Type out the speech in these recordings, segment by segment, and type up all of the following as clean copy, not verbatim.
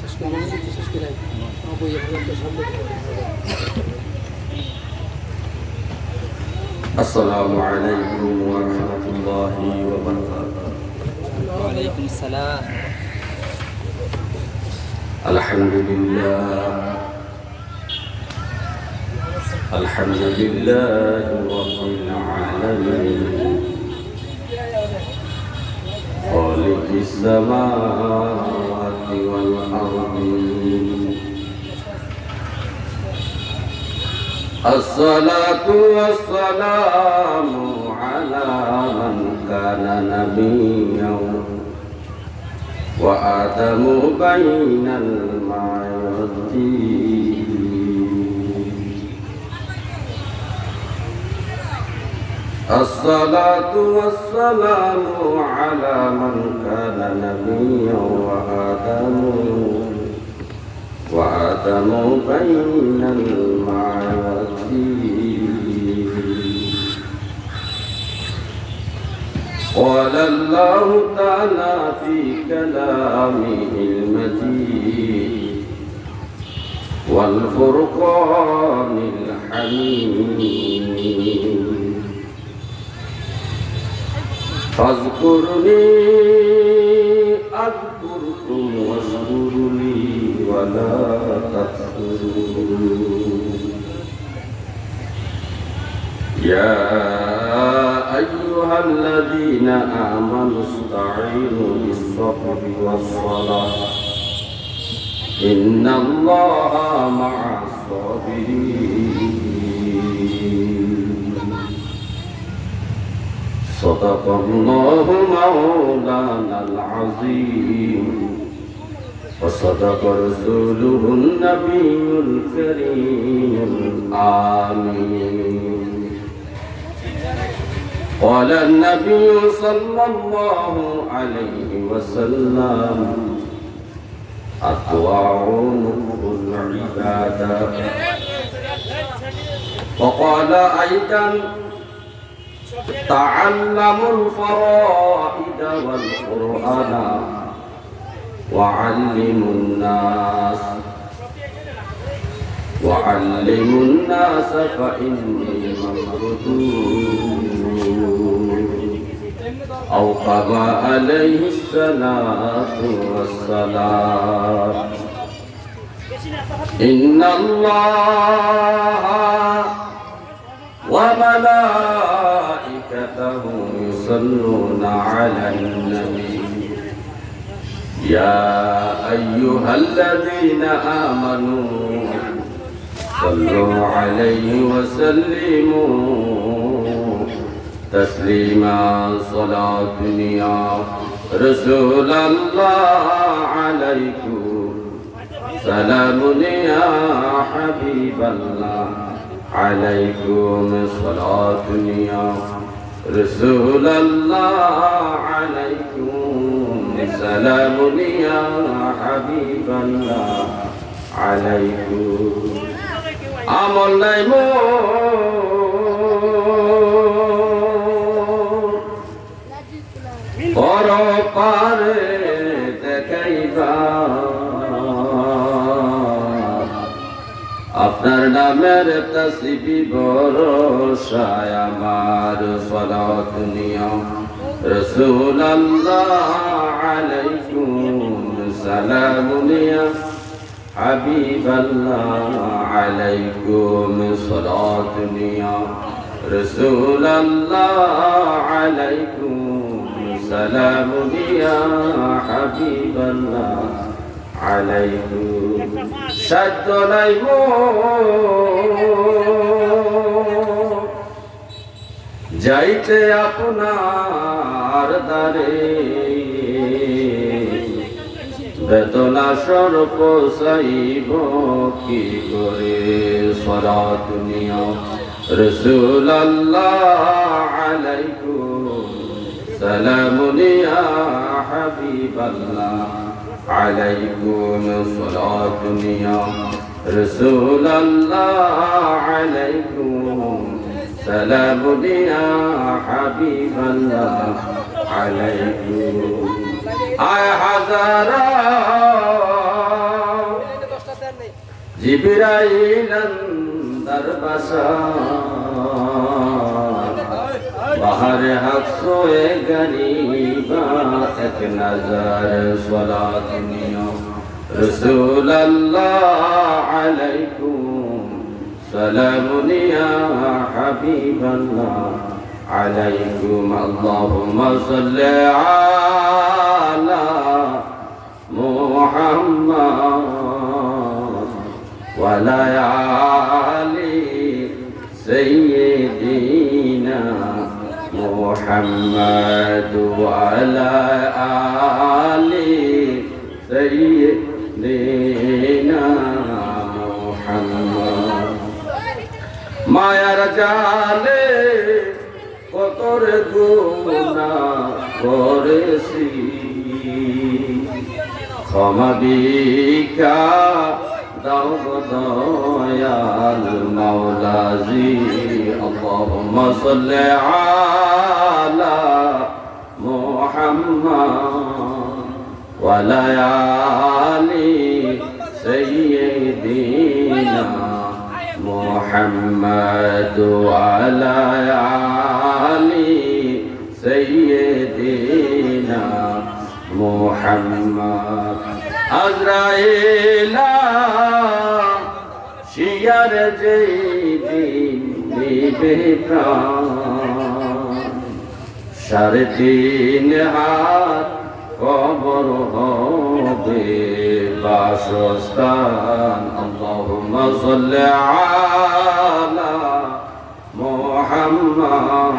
শেষ করে শেষ করে বইয়ে সামনে السلام عليكم ورحمة الله وبركاته. وعليكم السلام. الحمد لله الحمد لله رب العالمين خالق السماوات والأرض الصلاة والسلام على من كان نبيا وآدم بين الماء والطين. الصلاة والسلام على من كان نبيا وآدم بين الماء والطين. قال الله تعالى في كلامه المجيد والفرقان الحميد فاذكرني أذكركم واشكروا لي ولا تكفرون. يا أيها الذين آمنوا استعينوا بالصبر والصلاة إن الله مع الصابرين. صدق الله مولانا العظيم وصدق رسوله النبي الكريم آمين. قال النبي صلى الله عليه وسلم الطاعون العبادة. وقال أيضا تعلموا الفرائض والقرآن وعلموا الناس فإني ممرضون أو كما عليه الصلاة والسلام. إن الله وملائكته يصلون على النبي يا أيها الذين آمنوا صلوا عليه وسلموا تسليما. صلاة يا رسول الله عليكم سلام يا حبيب الله عليكم صلاة يا رسول الله عليكم سلام يا حبيب الله عليكم. আমল নাই মোর পারে দেখাইবা আপনার নামের তসবি ভরসায় আমার সালাত নিয়া রাসূলুল্লাহ আলাইকুম সালাম নিয়া হাবিবাল্লাহ আলাইকুম সালাত নিয়া রাসূলুল্লাহ আলাইকুম সালাম নিয়া হাবিবাল্লাহ আলাইকুম। সাধ্য নাই যাইতে আপনার দ্বারে বেদনা স্বরূপ সাইব কি করে সালাত নিয়া রাসূলুল্লাহ আলাইকুম সালাম নিয়া হাবিবাল্লাহ عليكم صلاة يا رسول الله عليكم سلام يا حبيب الله عليكم آي حزارا আজরাইলান দরবাসা বাহার হক সোয়ে গরিবা এক নজর সলাত নিয়া রসূল আল্লাহ আলাইকুম সালামুন ইয়া হাবিবাল্লাহ আলাইকুম আল্লাহুম্মা সাল্লি আলা মুহাম্মাদ ওয়া আলা আলি সাইয়্যিদিনা মুহাম্মাদ ওয়া আলা আলি সাইয়্যিদিনা মুহাম্মাদ মায়ার জালে কতর গুনাহ করেছি ক্ষমা ভিক্ষা দাও গো দয়াল মাওলাজি আল্লাহুম্মা সাল্লি আলা মুহাম্মাদ ওয়া আলা আলি সাইয়্যিদিনা মুহাম্মাদ ওয়া আলা আলি সাইয়্যিদিনা মুহাম্মাদ আজরাইলা শিয়ার যেদিন নিবে প্রাণ সাড়ে তিন হাত কবর হবে বাসস্থান আল্লাহুম্মা সাল্লি আলা মুহাম্মাদ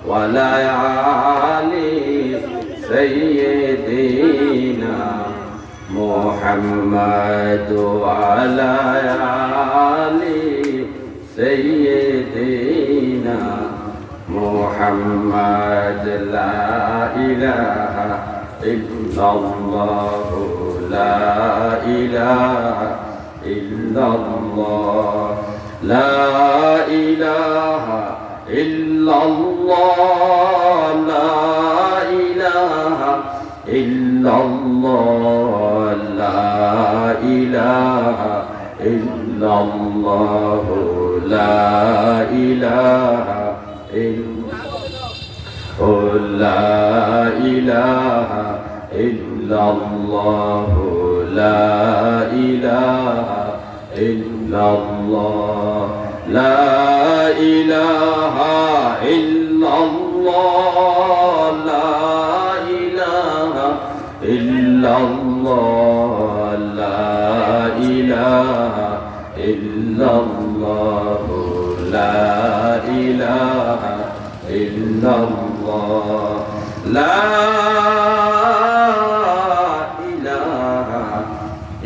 ওয়া আলা আলি সাইয়্যিদিনা মুহাম্মাদ ওয়া আলা আলি সাইয়্যিদিনা মুহাম্মাদ লা ইলাহা ইল্লাল্লাহ লা ইলাহা ইল্লাল্লাহ লা ইলাহা ইল্লাল্লাহ লা ইলাহা ইল্লাল্লাহ লা ইলাহা ইল্লাল্লাহ লা ইলাহা লা ইলাহা ইল্লাল্লাহ লা ইলাহা ইল্লাল্লাহ লা ইলাহা ইল্লাল্লাহ লা ইলাহা ইল্লাল্লাহ লা ইলাহা ইল্লাল্লাহ লা ইলাহা ইল্লাল্লাহ লা ইলাহা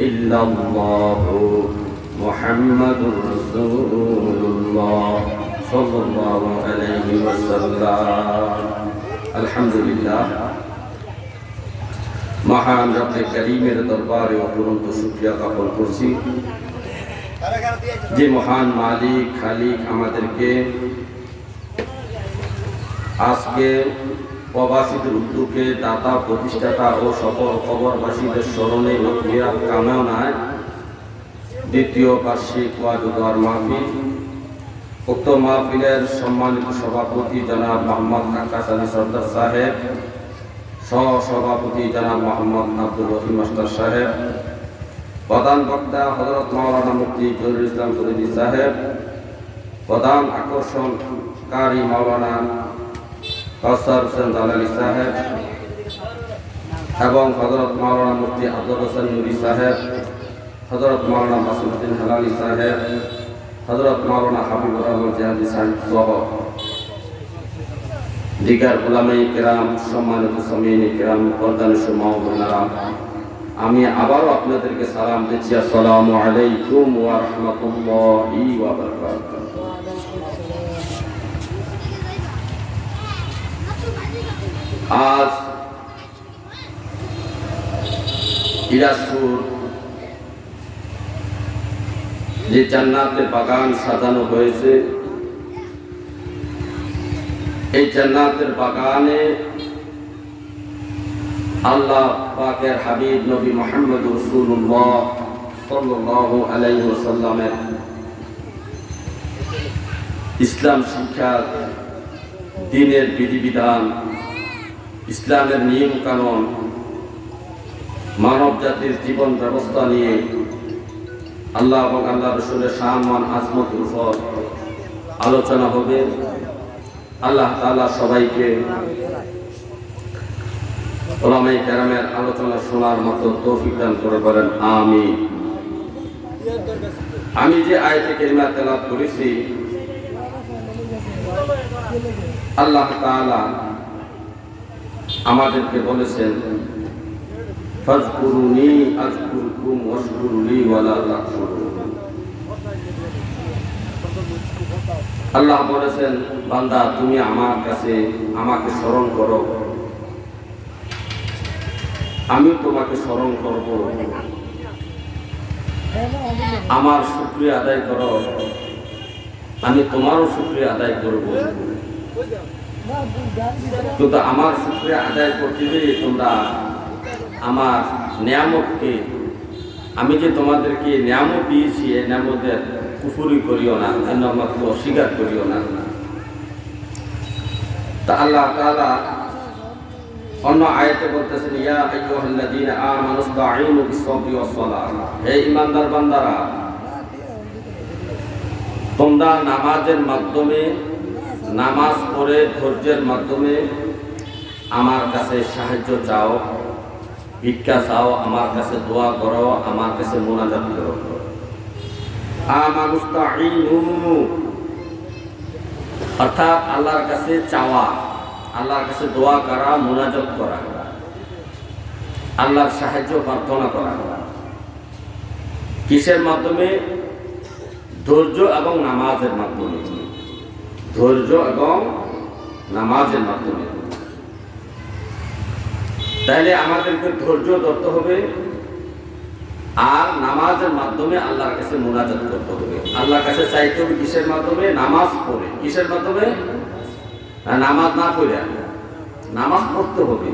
ইল্লাল্লাহ মুহাম্মাদুর রাসূলুল্লাহ সাল্লাল্লাহু আলাইহি ওয়াসাল্লাম আলহামদুলিল্লাহ মহান রব্বে কারীমের দরবারে অপরন্ত শুকরিয়া জ্ঞাপন করছি যে মহান মালিক খালিক আমাদেরকে আজকে প্রবাসীদের উদ্যোগে দাতা প্রতিষ্ঠাতা ও সকল কবরবাসীদের স্মরণে মাগফিরাত কামনায় দ্বিতীয় বার্ষিক ওয়াজ ও দোয়ার মাহফিল উক্ত মাহফিলের সম্মানিত সভাপতি জনাব মোহাম্মদ আকাশ আলী সর্দার সাহেব, সহ সভাপতি জনাব মোহাম্মদ আব্দুল রহিম মাস্টার সাহেব, প্রধান বক্তা হযরত মাওলানা মুফতি জহিরুল ইসলাম ফরিদী সাহেব, প্রধান আকর্ষণকারী মাওলানা কাউসার হোসেন দালালী সাহেব এবং হযরত মাওলানা মুফতি আব্দুল হোসেন নুরী সাহেব, হযরত মাওলানা মাসুদউদ্দিন হেলালী সাহেব, হযরত মাওলানা হাবিবুর রহমান জিহাদি সাহেব সহ দিগার উলামায়ে কেরাম, সম্মানিত সামিঈনে কেরাম, পর্দানিশী মা ও বোনেরা, আমি আবারও আপনাদেরকে সালাম দিচ্ছি। আসসালামু আলাইকুম ওয়া রাহমাতুল্লাহি ওয়া বারাকাতুহু। আজ দিনাজপুর যে জান্নাতের বাগান সাজানো হয়েছে, এই জান্নাতের বাগানে আল্লাহ পাকের হাবিব নবী মুহাম্মদ রাসূলুল্লাহ সাল্লাল্লাহু আলাইহি ওয়াসাল্লামের ইসলাম শিক্ষা, দ্বীনের বিধিবিধান, ইসলামের নিয়ম কানুন, মানব জাতির জীবন ব্যবস্থা নিয়ে আল্লাহ এবং আল্লাহ রাসূলের শান আজমতের উপর আলোচনা হবে। আল্লাহ তাআলা সবাইকে উলামায়ে কেরামের আলোচনা শোনার মতো তৌফিক দান করে বলেন আমিন। আমি যে আয়াতে কারিমা তেলাওয়াত করেছি, আল্লাহ তাআলা আমাদেরকে বলেছেন ফাজকুরুনি আযকুরকুম ওয়াশকুরুলি ওয়ালা তাকফুরুন। আল্লাহ বলেছেন, বান্দা তুমি আমার কাছে আমাকে স্মরণ করো, আমি তোমাকে স্মরণ করব। আমার শুকরিয়া আদায় করো, আমি তোমারও শুকরিয়া আদায় করব। কিন্তু আমার শুকরিয়া আদায় করতে গিয়ে তোমরা আমার নিয়ামতকে, আমি যে তোমাদেরকে নিয়ামত দিয়েছি, এই নিয়ামতের কুফরি করিও না, এই নিয়ামতকে অস্বীকার করিও না। তা আল্লাহ তাআলা অন্য আয়াতে বলতেছেন, ইয়া আইয়ুহাল্লাযীনা আমানুস্তাঈনু বিস-সাবরি ওয়াস-সালাহ। হে ঈমানদার বান্দারা, তোমরা নামাজের মাধ্যমে, নামাজ পড়ে ধৈর্যের মাধ্যমে আমার কাছে সাহায্য চাও, ভিক্ষা চাও, আমার কাছে দোয়া করো, আমার কাছে মোনাজাত করো। আমানুস্তাঈনু অর্থাৎ আল্লাহর কাছে চাওয়া, আল্লাহর কাছে দোয়া করা, মোনাজাত করা, আল্লাহর সাহায্য প্রার্থনা করা। কিসের মাধ্যমে? ধৈর্য এবং নামাজের মাধ্যমে। ধৈর্য এবং নামাজের মাধ্যমে। তাইলে আমাদেরকে ধৈর্য ধরতে হবে আর নামাজের মাধ্যমে আল্লাহর কাছে মোনাজাত করতে হবে। আল্লাহর কাছে চাইতে হবে কিসের মাধ্যমে? নামাজ পড়ে। কিসের মাধ্যমে? নামাজ না পড়ে, নামাজ পড়তে হবে।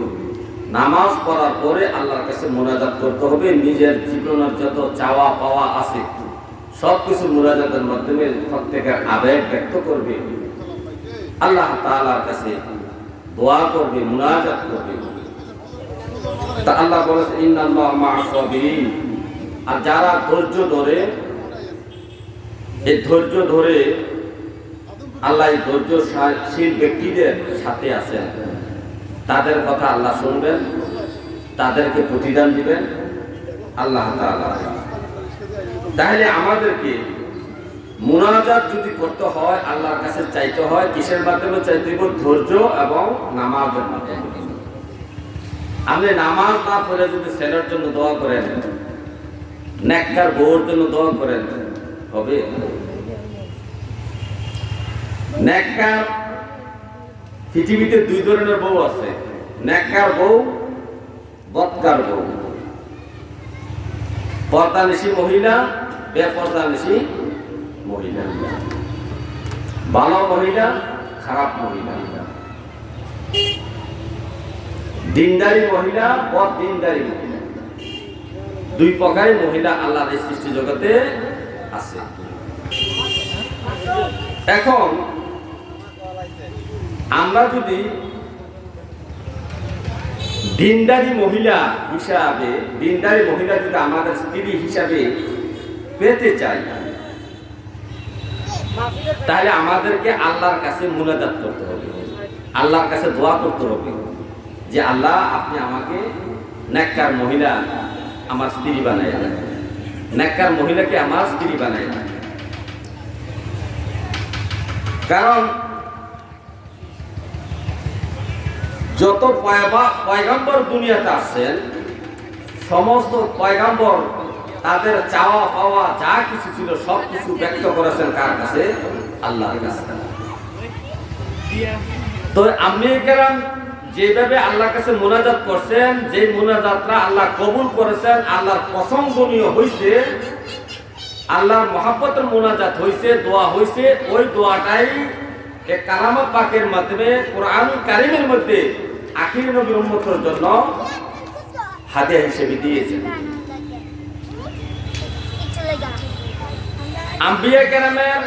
নামাজ পড়ার পরে আল্লাহর কাছে মোনাজাত করতে হবে। নিজের জীবনের যত চাওয়া পাওয়া আছে সবকিছু মোনাজাতের মাধ্যমে প্রত্যেকের আবেগ ব্যক্ত করবে, আল্লাহ তাআলার কাছে দোয়া করবে, মোনাজাত করবে। তা আল্লাহ বলেছে, ইন্নাল্লাহা মা'আস সাবিরিন। আর যারা ধৈর্য ধরে, এই ধৈর্য ধরে আল্লাহ এই ধৈর্যশীল ব্যক্তিদের সাথে আছেন, তাদের কথা আল্লাহ শুনবেন, তাদেরকে প্রতিদান দিবেন আল্লাহ তাআলা। তাহলে আমাদেরকে মুনাজাত যদি করতে হয়, আল্লাহর কাছে চাইতে হয়, কিসের মাধ্যমে চাইতে হবে? ধৈর্য এবং নামাজের মাধ্যমে। আপনি নামাজ না পড়ে যদি ছেলের জন্য দোয়া করেন, নেককার বউর জন্য দোয়া করেন, হবে? নেককার, পৃথিবীতে দুই ধরনের বউ আছে, নেককার বউ, বদকার বউ। পর্দানিশী মহিলা, বেপর্দানিশী মহিলা, ভালো মহিলা, খারাপ মহিলা, দিনদারি মহিলা, বদ দিনদারি মহিলা। দুই প্রকারের মহিলা আল্লাহর এই সৃষ্টি জগতে আছে। এখন আমরা যদি দিনদারি মহিলা হিসাবে, দিনদারি মহিলা যদি আমাদের স্ত্রী হিসাবে পেতে চাই, তাহলে আমাদেরকে আল্লাহর কাছে মুনাজাত করতে হবে, আল্লাহর কাছে দোয়া করতে হবে যে আল্লাহ আপনি আমাকে নেককার মহিলা আমার স্ত্রী বানায় দেন, নেককার মহিলাকে আমার স্ত্রী বানায় দেন। কারণ যত পয়গম্বর দুনিয়াতে আসছেন, সমস্ত পয়গম্বর তাদের চাওয়া পাওয়া যা কিছু ছিল সব কিছু ব্যক্ত করেছেন কার কাছে? আল্লাহর কাছে। তো আম্বিয়া কেরাম যেভাবে আল্লাহর কাছে মোনাজাত করছেন, যে মোনাজাতটা আল্লাহ কবুল করেছেন, আল্লাহর পছন্দনীয় হয়েছে, আল্লাহর মহব্বতের মোনাজাত হয়েছে, দোয়া হয়েছে, ওই দোয়াটাই এক কালামত পাকের মাধ্যমে কোরআনুল কারীমের মধ্যে আখির নবীর উম্মতের জন্য হাদিয়া হিসেবে দিয়েছেন। আম্বিয়া কেরামের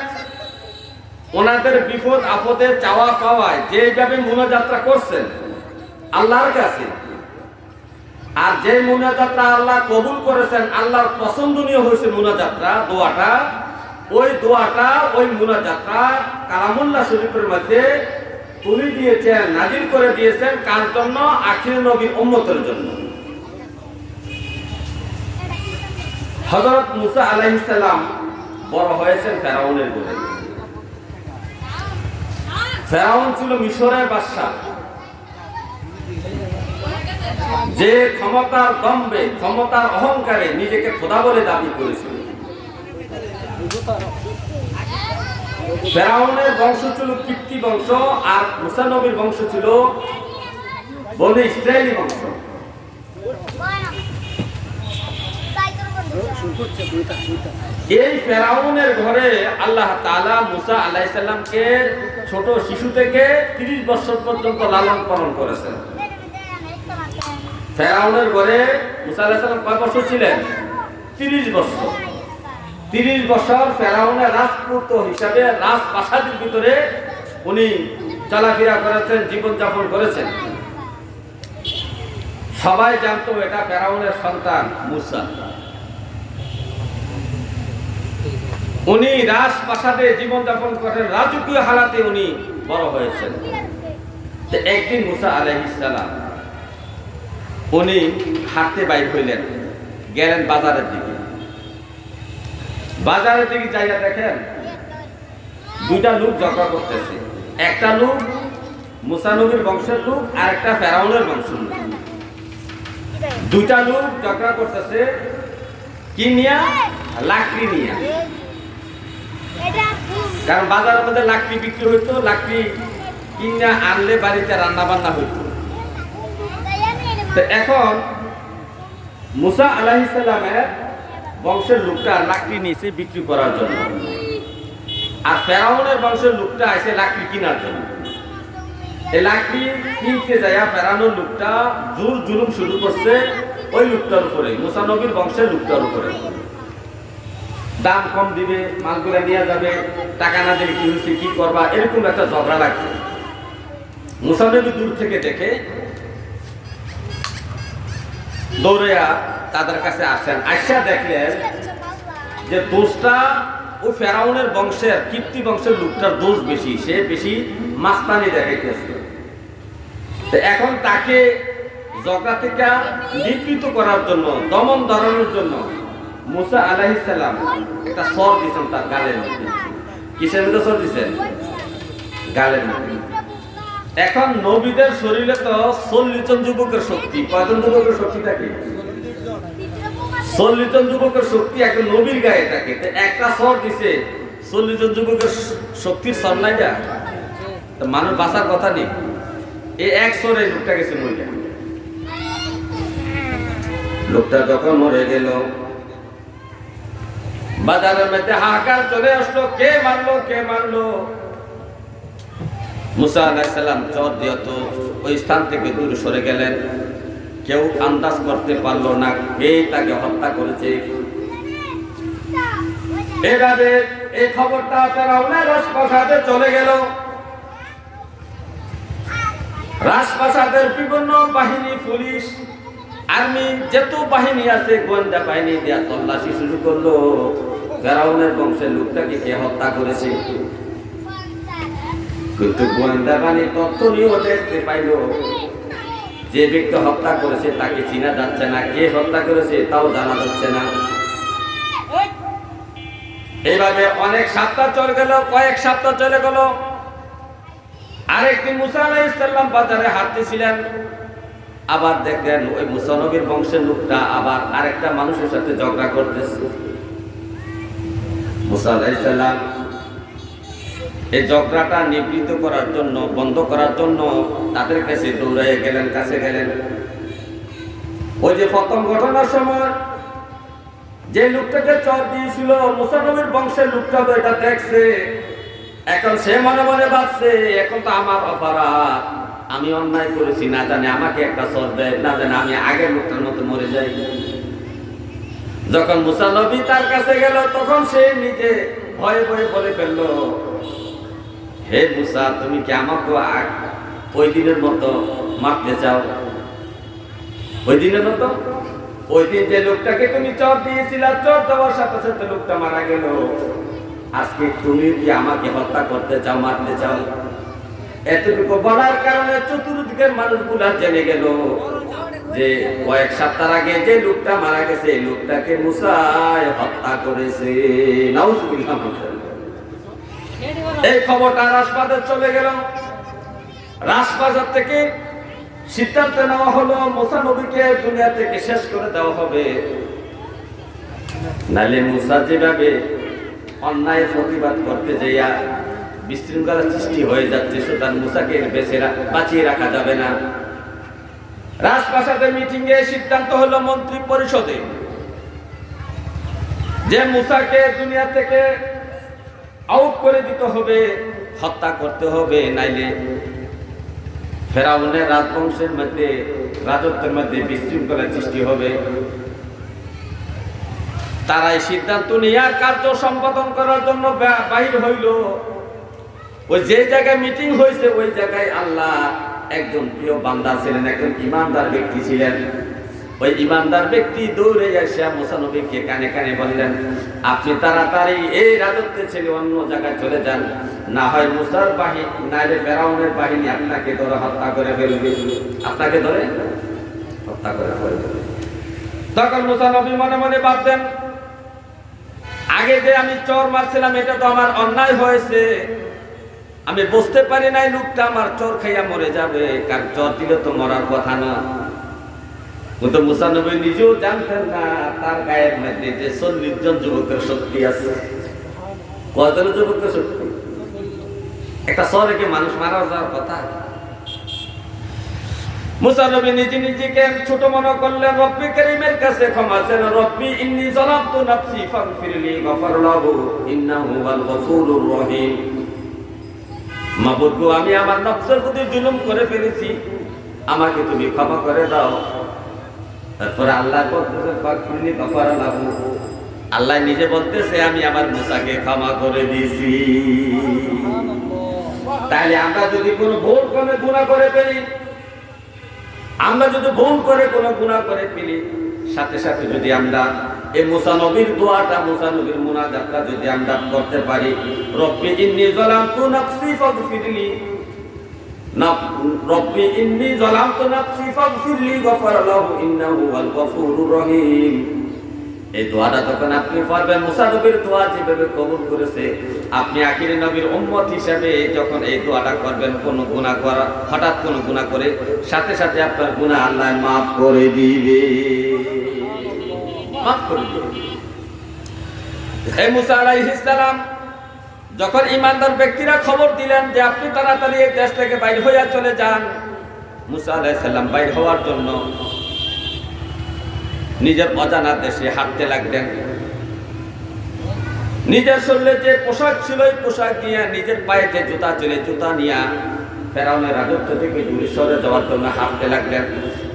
ওনাদের বিপদ আপদে চাওয়া পাওয়ায় যেভাবে মুনাযাত্রা করছেন আল্লাহর কাছে, আর যে মুনাযাত্রা আল্লাহ কবুল করেছেন, আল্লাহর পছন্দনীয় হয়েছে মুনাযাত্রা দোয়াটা, ওই দোয়াটা ওই মুনাযাত্রা কালামুল্লাহ শরীফের মধ্যে তুলে দিয়েছেন, নাজিল করে দিয়েছেন কার জন্য? আখির নবীর উম্মতের জন্য। হযরত মুসা আলাইহিস সালাম বড় হয়েছেন ফেরাউনের ঘরে। ফেরাউন ছিল মিশরের বাদশা, যে ক্ষমতার দম্ভে, ক্ষমতার অহংকারে নিজেকে খোদা বলে দাবি করেছিল। ফেরাউনের বংশ ছিল কিপ্তি বংশ, আর মুসা নবীর বংশ ছিল বনি ইসরায়েলি বংশ। এই ফেরাউনের ঘরে আল্লাহ তাআলা মুসা আলাইহিস সালামকে ছোট শিশু থেকে 30 বছর পর্যন্ত লালন পালন করেছেন। ফেরাউনের ঘরে মুসা আলাইহিস সালাম কয় বছর ছিলেন? 30 বছর। 30 বছর ফেরাউনের রাজপুত হিসাবে রাজপ্রাসাদের ভিতরে উনি চলাফেরা করেছেন, জীবনযাপন করেছেন। সবাই জানতো এটা ফেরাউনের সন্তান মুসা। উনি রাজপ্রাসাদে জীবনযাপন করেন, রাজকীয় হালাতে উনি বড় হয়েছেন। একদিন মুসা আলাইহিস সালাম উনি হাঁটতে বাইর হইলেন, গেলেন বাজারের দিকে। বাজারের দিকে যাইয়া দেখেন দুইটা লোক ঝগড়া করতেছে। একটা লোক মুসা নবীর বংশের লোক, আর একটা ফেরাউনের বংশের লোক। দুইটা লোক ঝগড়া করতেছে কি নিয়া? লাকড়ি নিয়া। কারণ বাজারের মধ্যে লাকড়ি বিক্রি হইতো, লাকড়ি কিনা আনলে বাড়িতে রান্না বান্না হইতো। তো এখন মুসা আলাইহিস সালামের বংশের লোকটা লাকড়ি নিয়েছে বিক্রি করার জন্য, আর ফেরাউনের বংশের লোকটা আসে লাকড়ি কেনার জন্য। এই লাকড়ি কিনতে যায় ফেরাউনের লোকটা জোর জুলুম শুরু করছে ওই লোকটার উপরে, মুসা নবীর বংশের লোকটার উপরে। দাম কম দিবে, মালগুলা নিয়ে যাবে, টাকা না দিলে কি হয়েছে, কি করবা, এরকম একটা ঝগড়া লাগছে। মুসা নবী দূর থেকে দেখে দৌড়িয়া তাদের কাছে আসেন। আইসা দেখলেন যে দোষটা ওই ফেরাউনের বংশের, কিপ্তি বংশের লোকটার দোষ বেশি, সে বেশি মাস্তানি দেখাইতেছে। এখন তাকে ঝগড়া থেকে নিবৃত্ত করার জন্য, দমন ধরানোর জন্য মুসা আলাইহিস সালাম একটা সর দিয়েছেন তার গালের মধ্যে। কিসের মধ্যে সর দিয়েছেন? গালের মধ্যে। এখন নবীদের শরীরে তো 40 জন যুবকের শক্তি। কয়জন যুবকের শক্তি থাকে? 40 জন যুবকের শক্তি একটা নবীর গায়ে থাকে। একটা সর দিছে, 40 জন যুবকের শক্তির সর নাই যা, মানুষ বাঁচার কথা নেই। এই এক সরে লোকটা গেছে মরে। লোকটা যখন মরে গেল, বাজারের মধ্যে হাহাকার চলে আসলো, কে মারলো, কে মারলো। মুসা আলাইহিস সালাম চর দিয়ে তো ওই স্থান থেকে দূরে সরে গেলেন। কেউ আন্দাজ করতে পারলো না কে তাকে হত্যা করেছে। এভাবে এই খবরটা ফেরাউনের রাজপ্রাসাদে চলে গেল। রাজপ্রাসাদের বিভিন্ন বাহিনী, পুলিশ, আর্মি, যত বাহিনী আছে, গোয়েন্দা বাহিনী দিয়া তল্লাশি শুরু করলো ফেরাউনের বংশের লোকটাকে কে হত্যা করেছে। কিন্তু গোয়েন্দা বাহিনী তথ্য নিয়েও দেখতে পাইল যে ব্যক্তি হত্যা করেছে তাকে চিনা যাচ্ছে না, কে হত্যা করেছে তাও জানা যাচ্ছে না। এইভাবে অনেক সপ্তাহ চলে গেল, কয়েক সপ্তাহ চলে গেল। আরেকদিন মুসা আলাইহিস সালাম বাজারে হাঁটতেছিলেন, আবার দেখলেন ওই মুসা নবীর বংশের লোকটা আবার আরেকটা মানুষের সাথে ঝগড়া করতেছে। মুসা আলাইহিস সালাম এই ঝগড়াটা নিবৃত্ত করার জন্য, বন্ধ করার জন্য তাদের কাছে দৌড়াইয়ে গেলেন, কাছে গেলেন। ওই যে প্রথম ঘটনার সময় যে লোকটাকে চর দিয়েছিল মুসা নবীর বংশের লোকটা তো এটা দেখছে। এখন সে মনে মনে ভাবছে এখন তো আমার অপরাধ, আমি অন্যায় করেছি, না জানে আমাকে একটা চর দেয়, না জানে আমি আগের লোকটার মতো মরে যাই। যখন মুসা নবী তার কাছে গেল তখন সে নিজে ভয়ে ভয়ে বলে ফেললো, হে মুসা, তুমি কি আমাকে ওই দিনের মতো মারতে চাও? ওই দিনের মতো? ওই দিন যে লোকটাকে তুমি চর দিয়েছিল, চর দেওয়ার সাথে সাথে লোকটা মারা গেল, আজকে তুমি কি আমাকে হত্যা করতে চাও, মারতে চাও? এতটুকু বলার কারণে চতুর্দিকের মানুষগুলা জেনে গেল যে কয়েক সপ্তাহ আগে যে লোকটা মারা গেছে, এই লোকটাকে মুসাই হত্যা করেছে। নাউজুবিল্লাহ। এই খবরটা রাজবাজার চলে গেল। রাজবাজার থেকে সিদ্ধান্ত নেওয়া হলো মুসা নবীকে দুনিয়া থেকে শেষ করে দেওয়া হবে, নালে মুসা যেভাবে অন্যায় প্রতিবাদ করতে যাইয়া বিশৃঙ্খলা সৃষ্টি হয়ে যাচ্ছে, সুতরাং মুসাকে বাঁচিয়ে রাখা যাবে না। রাজপ্রাসাদের মিটিং এ সিদ্ধান্ত হলো মন্ত্রী পরিষদে যে মুসাকে দুনিয়া থেকে আউট করে দিতে হবে, হত্যা করতে হবে, নাইলে ফেরাউনের রাজবংশের মধ্যে, রাজত্বের মধ্যে বিশৃঙ্খলা সৃষ্টি হবে। তারা এই সিদ্ধান্ত নিয়ে কার্য সম্পাদন করার জন্য বাহির হইল। ওই যে জায়গায় মিটিং হয়েছে ওই জায়গায় আল্লাহ একজন প্রিয় বান্দা ছিলেন, একজন ইমানদার ব্যক্তি ছিলেন। ওই ইমানদার ব্যক্তি দৌড়ে এসে মুসা নবীকে কানে কানে বললেন, আপনি তাড়াতাড়ি এই রাজত্বে ছেড়ে অন্য জায়গায় চলে যান, না হয় মুসার বাহিনী, নাইলে ফেরাউনের বাহিনী আপনাকে ধরে হত্যা করে ফেলবে, আপনাকে ধরে হত্যা করে ফেলবে। তখন মুসা নবী মনে মনে ভাবতেন, আগে যে আমি চর মারছিলাম এটা তো আমার অন্যায় হয়েছে, আমি বুঝতে পারি নাই লোকটা আমার চর খাইয়া মরে যাবে, কারণ চর দিলে তো মরার কথা না। কিন্তু মুসা নবী নিজেও জানতেন না তার গায়ের মধ্যে যে 40 জন যুবকের শক্তি আছে। কতজন যুবকের শক্তি? একটা চরে কি মানুষ মারা যাওয়ার কথা? মুসা নবী নিজে নিজেকে ছোট মনে করলেন, রব্বি কারীমের কাছে ক্ষমা চেন, রব্বি ইন্নী যালামতু নাফসি ফাগফিরলি গফার লাহু ইন্নাহু হুয়াল গফুরুর রহিম। মাবুদ গো, আমি আমার নফসের প্রতি জুলুম করে ফেলেছি, আমাকে তুমি ক্ষমা করে দাও। তারপরে আল্লাহ বলতেছে ফাগফিরলি গফার লাহু, আল্লাহ নিজে বলতেছে আমি আমার মুসাকে ক্ষমা করে দিয়েছি। তাহলে আমরা যদি কোনো ভুল করে গুনাহ করে ফেলি, আমরা যদি ভুল করে কোনো গুনাহ করে ফেলি, সাথে সাথে যদি আমরা এই মুসা নবীর দোয়াটা, মুসা নবীর মুনাজাতটা যদি আমরা করতে পারি, রব্বি ইন্নী যালামতু নাফসি ফাগফিরলি, রব্বি ইন্নী যালামতু নাফসি ফাগফিরলি গফার লাহু ইন্নাহু হুয়াল গফুরুর রহিম। এই দোয়াটা যখন আপনি পড়বেন, মুসা নবীর দোয়া যেভাবে কবুল করেছে, আপনি আখিরি নবীর উম্মত হিসেবে যখন এই দোয়াটা করবেন, কোনো গুনাহ করা, হঠাৎ কোনো গুনাহ করে সাথে সাথে আপনার গুনাহ আল্লাহ মাফ করে দিবে, মাফ করে দিবে। এই মুসা আলাইহিস সালাম যখন ইমানদার ব্যক্তিরা খবর দিলেন যে আপনি তাড়াতাড়ি এই দেশ থেকে বাইরে হইয়া চলে যান, মুসা আলাইহিস সালাম বাইরে হওয়ার জন্য নিজের অজানা দেশে হাঁটতে লাগলেন। নিজের শরীরে যে পোশাক ছিল এই পোশাক নিয়ে, নিজের পায়ে যে জুতা ছিল জুতা নিয়ে ফেরাউনের রাজত্ব থেকে দূরে সরে যাওয়ার জন্য হাঁটতে লাগলেন।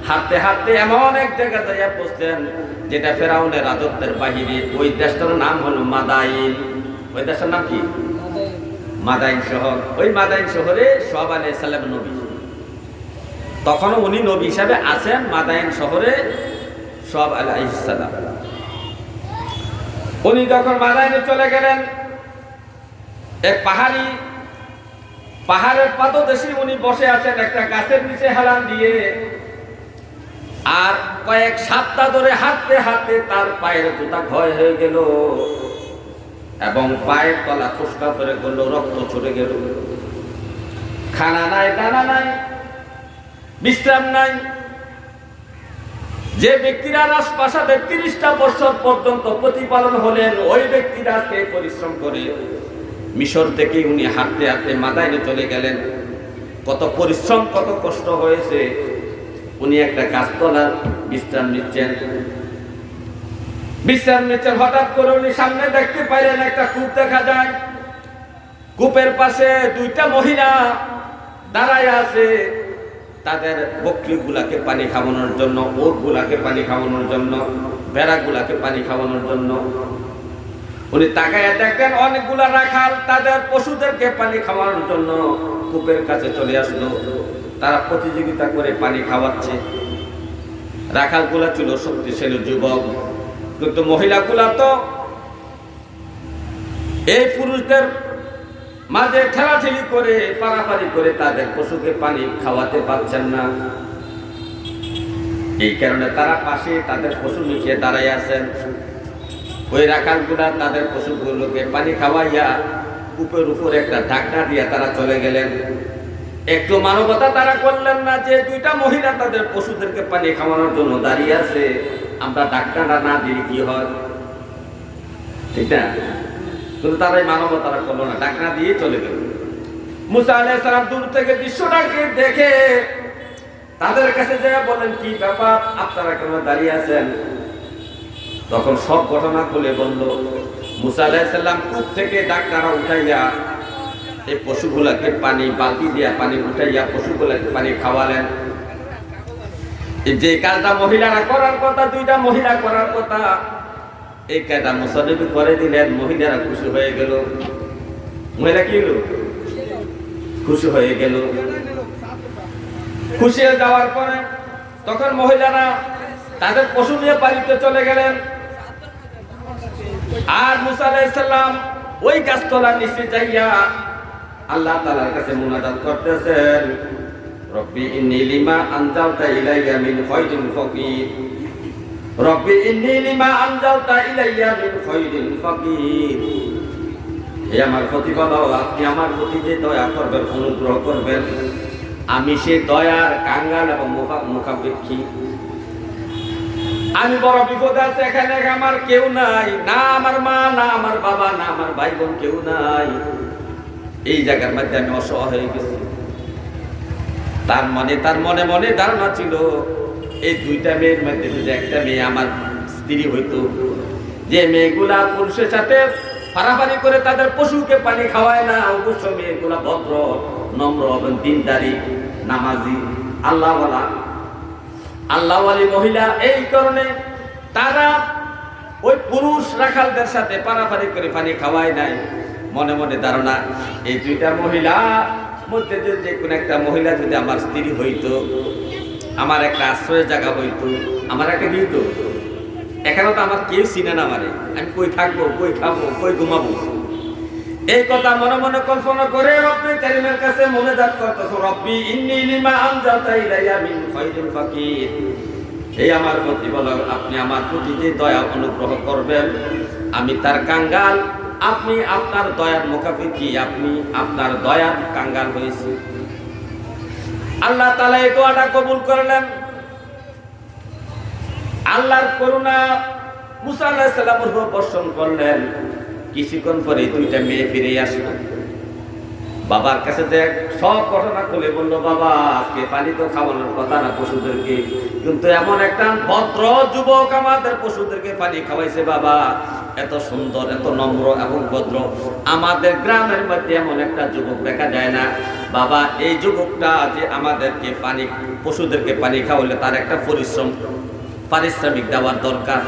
হাঁটতে হাঁটতে এমন এক জায়গা যাইয়া পৌঁছলেন যেটা ফেরাউনের রাজত্বের বাহিরে। ওই দেশটার নাম হলো মাদাইন। ওই দেশটার নাম কি? মাদাইন শহর। ওই মাদাইন শহরে শুআয়ব আলাইহিস সালাম নবী, তখনও উনি নবী হিসাবে আছেন মাদাইন শহরে। শুআয়ব আলাইহিস সালাম উনি যখন মাদাইনে চলে গেলেন, এক পাহাড়ের পাদদেশে উনি বসে আছেন একটা গাছের নিচে হেলান দিয়ে, আর কয়েক সপ্তাহ ধরে হাঁটতে হাঁটতে তার পায়ের জুতা ক্ষয় হয়ে গেল এবং পায়ের তলা ফুসকা করে গেল, রক্ত ছুটে গেল। খানা নাই, দানা নাই, বিশ্রাম নাই। যে ব্যক্তিরা রাজপ্রাসাদে 30টা বছর পর্যন্ত প্রতিপালন হলেন, ওই ব্যক্তিরা আজকে পরিশ্রম করে মিশর থেকে উনি হাঁটতে হাঁটতে মাদাইনে চলে গেলেন। কত পরিশ্রম, কত কষ্ট হয়েছে। উনি একটা গাছতলার বিশ্রাম নিচ্ছেন। হঠাৎ করে উনি সামনে দেখতে পাইলেন একটা কূপ দেখা যায়। কূপের পাশে 2টা মহিলা দাঁড়ায় আছে, তাদের বকরিগুলাকে পানি খাওয়ানোর জন্য, ওটগুলাকে পানি খাওয়ানোর জন্য, ভেড়াগুলাকে পানি খাওয়ানোর জন্য। উনি তাকায় দেখেন অনেকগুলা রাখাল তাদের পশুদেরকে পানি খাওয়ানোর জন্য কূপের কাছে চলে আসলো। তারা প্রতিযোগিতা করে পানি খাওয়াচ্ছে। রাখালগুলা ছিল শক্তিশালী যুবক, কিন্তু মহিলাগুলা তো এই পুরুষদের মাঝে ঠেলাঠেলি করে পারাপারি করে তাদের পশুকে পানি খাওয়াতে পারছেন না। এই কারণে তারা পাশে তাদের পশু মিশিয়ে দাঁড়াই আছেন। ওই রাখালগুলা তাদের পশুগুলোকে পানি খাওয়াইয়া কূপের উপরে একটা ঢাকনা দিয়ে তারা চলে গেলেন। একটু মানবতা তারা করলেন না যে দুইটা মহিলা তাদের পশুদেরকে পানি খাওয়ানোর জন্য দাঁড়িয়ে আছে, আমরা ঢাকনাটা না দিলে কি হয়, ঠিক না? কিন্তু তারা এই মানবতাটা করলো না, ঢাকনা দিয়ে চলে গেল। মুসা আলাইহিস সালাম দূর থেকে দৃশ্যটাকে দেখে তাদের কাছে যেয়ে বলেন, কি ব্যাপার, আপনারা কেন দাঁড়িয়ে আছেন? তখন সব ঘটনা খুলে বলল। মুসা আলাইহিস সালাম কূপ থেকে ঢাকনাটা উঠাইয়া এই পশুগুলাকে পানি বালতি দিয়া পানি উঠাইয়া পশুগুলাকে পানি খাওয়ালেন। যে কাজটা মহিলারা করার কথা, দুইটা মহিলা করার কথা, এই কাজটা মুসা নবী করে দিলেন। মহিলারা খুশি হয়ে গেল। মহিলা কি হলো? খুশি হয়ে গেল। খুশি হয়ে যাওয়ার পরে তখন মহিলারা তাদের পশু নিয়ে বাড়িতে চলে গেলেন। আর মুসা আলাইহিস সালাম ওই গাছতলার নিচে যাইয়া আল্লাহ তাআলার কাছে মুনাজাত করতেছেন, রব্বি ইন্নী লিমা আনজালতা ইলাইয়া মিন খায়রিন ফাকির, রব্বি ইন্নী লিমা আনজালতা ইলাইয়া মিন খায়রিন ফাকির। হে আমার প্রতিপালক, আপনি আমার প্রতি যে দয়া করবেন, অনুগ্রহ করবেন, আমি সে দয়ার কাঙ্গাল এবং মুখাপেক্ষী। আমি বড় বিপদে আছি, এখানে আমার কেউ নাই, না আমার মা, না আমার বাবা, না আমার ভাই বোন, কেউ নাই। এই জায়গার মধ্যে আমি অসহায় হয়ে গেছি। তার মনে মনে ধারণা ছিল, এই দুইটা মেয়ের মধ্যে যদি একটা মেয়ে আমার স্ত্রী হইতো, যে মেয়েগুলা পুরুষের সাথে পারাপারি করে তাদের পশুকে পানি খাওয়ায় না, অবশ্য মেয়েগুলা ভদ্র, নম্র এবং দিনদারি, নামাজি, আল্লাহওয়ালি মহিলা। এই কারণে তারা ওই পুরুষ রাখালদের সাথে পারাপারি করে পানি খাওয়ায় নাই। মনে মনে ধারণা, এই দুইটা মহিলা মধ্যে যে কোনো একটা মহিলা যদি আমার স্ত্রী হইতো, আমার একটা আশ্রয়ের জায়গা হইতো, আমার একটা দিত, এখানে তো আমার কেউ চিনে না, মানে আমি কই থাকবো, কই খাবো, কই ঘুমাবো। এই কথা মনে মনে কল্পনা করে রব্বি কারীমের কাছে মুনাজাত করতেছ, রব্বি ইন্নী লিমা আনজালতা ইলাইয়া মিন খায়রিন ফাকির। এই আমার প্রতিপালক, আপনি আমার প্রতি যে দয়া অনুগ্রহ করবেন, আমি তার কাঙ্গাল, আপনি আপনার দয়ার মুখাপেক্ষী, আপনি আপনার দয়ার কাঙ্গাল হয়েছে। আল্লাহ তাআলা এই দোয়াটা কবুল করলেন। আল্লাহর করুণা মুসা আলাইহিস সালামের উপর বর্ষণ করলেন। কিছুক্ষণ পরে দুইটা মেয়ে ফিরে আসলো। বাবার কাছে যে সব ঘটনা খুলে বলল, বাবা আজকে পানি তো খাওয়ানোর কথা না পশুদেরকে, কিন্তু এমন একটা ভদ্র যুবক আমাদের পশুদেরকে পানি খাওয়াইছে বাবা, এত সুন্দর, এত নম্র এবং ভদ্র, আমাদের গ্রামের মধ্যে এমন একটা যুবক দেখা যায় না। বাবা এই যুবকটা যে আমাদেরকে পানি, পশুদেরকে পানি খাওয়ালে তার একটা পারিশ্রমিক দেওয়ার দরকার।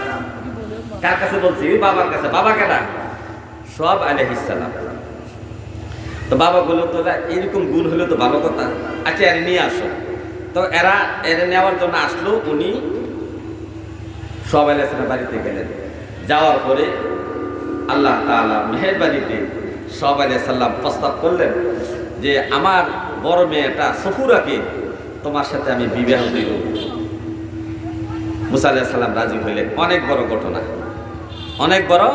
কার কাছে বলছি? বাবার কাছে। বাবা কেনা? সব আলাইহিস সালাম। তো বাবা বললো, তো এরকম গুণ হলে তো ভালো কথা, আচ্ছা এর নিয়ে আসো। তো এরা নেওয়ার জন্য আসলো। উনি সব আলাইহিস সালাম বাড়িতে গেলেন। যাওয়ার পরে আল্লাহ তাআলা মেহেরবানিতে সব আলাইহিস সালাম প্রস্তাব করলেন যে আমার বড় মেয়েটা সফুরাকে তোমার সাথে আমি বিবাহ দিব। মুসা আলাইহিস সালাম রাজি হইলেন। অনেক বড় ঘটনা, অনেক বড়।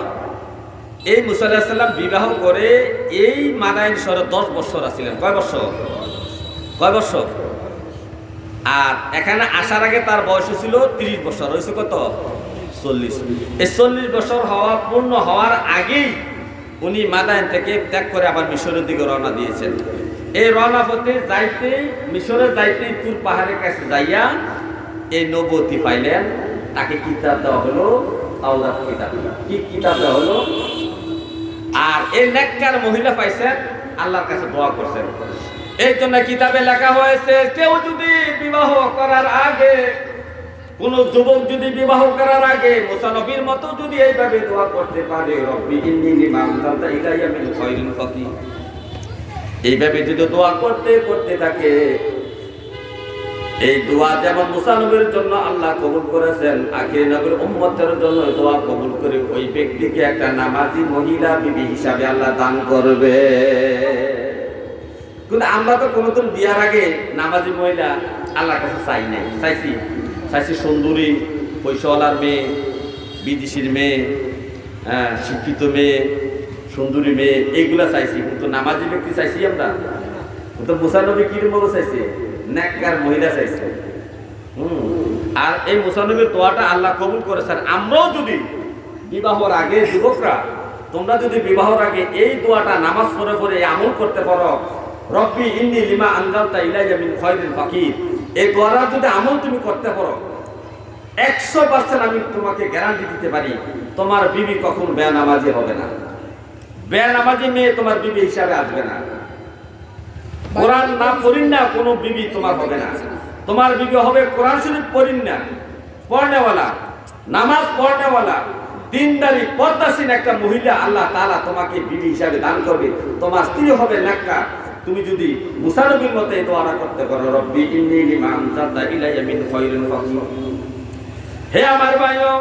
এই মুসা আলাইহিস সালাম বিবাহ করে এই মাদাইন শহরে 10 বছর আছিলেন। কয় বছর? আর এখানে আসার আগে তার বয়স ছিল 30 বছর। হয়েছে কত? 40। এই 40 বছর পূর্ণ হওয়ার আগেই উনি মাদাইন থেকে ত্যাগ করে আবার মিশরের দিকে রওনা দিয়েছেন। এই রওনা পথে যাইতে, মিশরে যাইতে তুর পাহাড়ের কাছে যাইয়া এই নবুয়তি পাইলেন। তাকে কিতাব দেওয়া হলো, তাওরাত কিতাব। কি কিতাব দেওয়া হলো? আর এই নেককার মহিলা পাইছেন, আল্লাহর কাছে দোয়া করছেন। এই জন্য কিতাবে লেখা হয়েছে, কেউ যদি বিবাহ করার আগে কোন যুবক যদি বিবাহ করার আগে মুসা নবীর মতো যদি এইভাবে দোয়া করতে পারে, রব্বি ইন্নী লিমা আনজালতা ইলাইয়া মিন খায়রিন ফাকির, এইভাবে যদি দোয়া করতে করতে থাকে, এই দোয়া যেমন মুসা নবীর জন্য আল্লাহ কবুল করেছেন, আখির নবীর উম্মতের জন্য দোয়া কবুল করে ওই ব্যক্তিকে একটা নামাজি মহিলা বিবি হিসাবে আল্লাহ দান করবে। কিন্তু আমরা তো কোনোদিন বিয়ার আগে নামাজি মহিলা আল্লাহর কাছে চাই নাই। চাইছি সুন্দরী, পয়সাওয়ালার মেয়ে, বিদেশির মেয়ে, শিক্ষিত মেয়ে, সুন্দরী মেয়ে, এইগুলা চাইছি। কিন্তু নামাজি ব্যক্তি চাইছি আমরা? কিন্তু মুসা নবী কিরকম চাইছে? নেককার মহিলা চাইছে। আর এই মুসা নবীর দোয়াটা আল্লাহ কবুল করেছেন। আমরাও যদি বিবাহর আগে, যুবকরা তোমরা যদি বিবাহর আগে এই দোয়াটা নামাজ পড়ে পড়ে আমল করতে পারো, রব্বি ইন্নী লিমা আনজালতা ইলাইয়া মিন খায়রিন ফাকির, এই দোয়াটা যদি আমল তুমি করতে পারো, 100% আমি তোমাকে গ্যারান্টি দিতে পারি তোমার বিবি কখনো বেনামাজি হবে না। বেনামাজি মেয়ে তোমার বিবি হিসাবে আসবে না। কোরআন না পড়িন না কোনো বিবি তোমার হবে না। তোমার বিবি হবে কোরআন শরীফ পড়িন না, পড়নেওয়ালা, নামাজ পড়নেওয়ালা, দিনদারি পর্দাসীন একটা মহিলা আল্লাহ তাআলা তোমাকে বিবি হিসাবে দান করবে। তোমার স্ত্রী হবে নেককার। তুমি যদি মুসা নবীর মতো এই দোয়াটা করতে পারো, রব্বি ইন্নী লিমা আনজালতা ইলাইয়া মিন খায়রিন ফাকির। হে আমার ভাইও,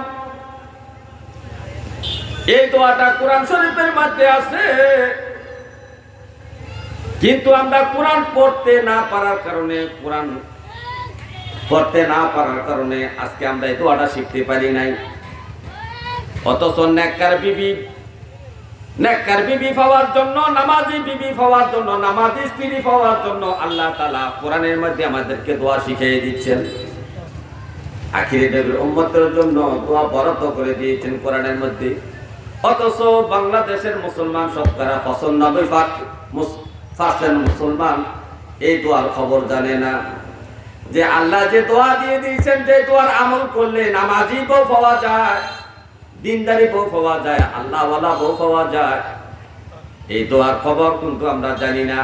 এই দোয়াটা কোরআন শরীফের মধ্যে আছে, কিন্তু আমরা কোরআন পড়তে না পারার কারণে আজকে আমরা এই দোয়াটা শিখতে পারি নাই। অথচ নেককার বিবি পাওয়ার জন্য, নামাজি বিবি পাওয়ার জন্য, নামাজি স্ত্রী পাওয়ার জন্য আল্লাহ তাআলা কোরআনের মধ্যে আমাদেরকে দোয়া শিখিয়ে দিচ্ছেন। আখিরি নবীর উম্মতের জন্য দোয়া বরাদ্দ করে দিয়েছেন কোরআনের মধ্যে। অথচ বাংলাদেশের মুসলমান শতকরা 95% মুসলমান এই দোয়ার খবর জানে না, যে আল্লাহ যে দোয়া দিয়ে দিয়েছেন, যে দোয়ার আমল করলে নামাজি বউ পাওয়া যায়, দিনদারি বউ পাওয়া যায়, আল্লাহওয়ালা বউ পাওয়া যায়। এই দোয়ার খবর কিন্তু আমরা জানি না।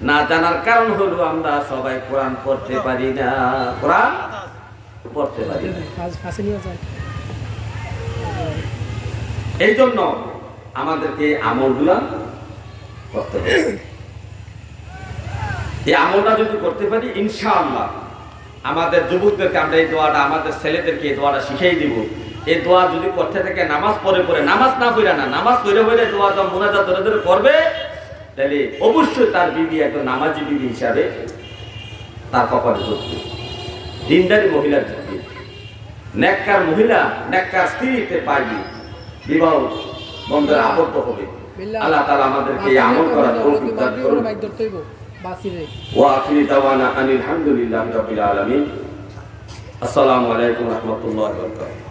না জানার কারণ হলো আমরা সবাই কোরআন পড়তে পারি না। কোরআন পড়তে পারি না। এই জন্য আমাদেরকে আমলগুলা করতে হবে। এই আমলটা যদি করতে পারি, ইনশাআল্লাহ আমাদের যুবকদেরকে আমরা এই দোয়াটা, আমাদের ছেলেদেরকে এই দোয়াটা শিখিয়ে দিব। এই দোয়া যদি করতে থাকে নামাজ পড়ে পড়ে, নামাজ না পড়ে না, নামাজ পড়ে পড়ে দোয়া মুনাজাত ধরে ধরে করবে, তাহলে অবশ্যই তার বিবি একজন নামাজি বিবি হিসাবে তার কপালে জুটবে। দিনদারি মহিলার জুটবে, নেককার মহিলা, নেককার স্ত্রীতে পাইবে, বিবাহ বন্ধনে আবদ্ধ হবে। আল্লাহ তাআলা আমাদেরকে এই আমল করার তৌফিক দান করুন। ওয়া আখিরি দাওয়ানা আনিল হামদুলিল্লাহি রাব্বিল আলামিন। আসসালামু আলাইকুম ওয়া রাহমাতুল্লাহি ওয়া বারাকাতুহু।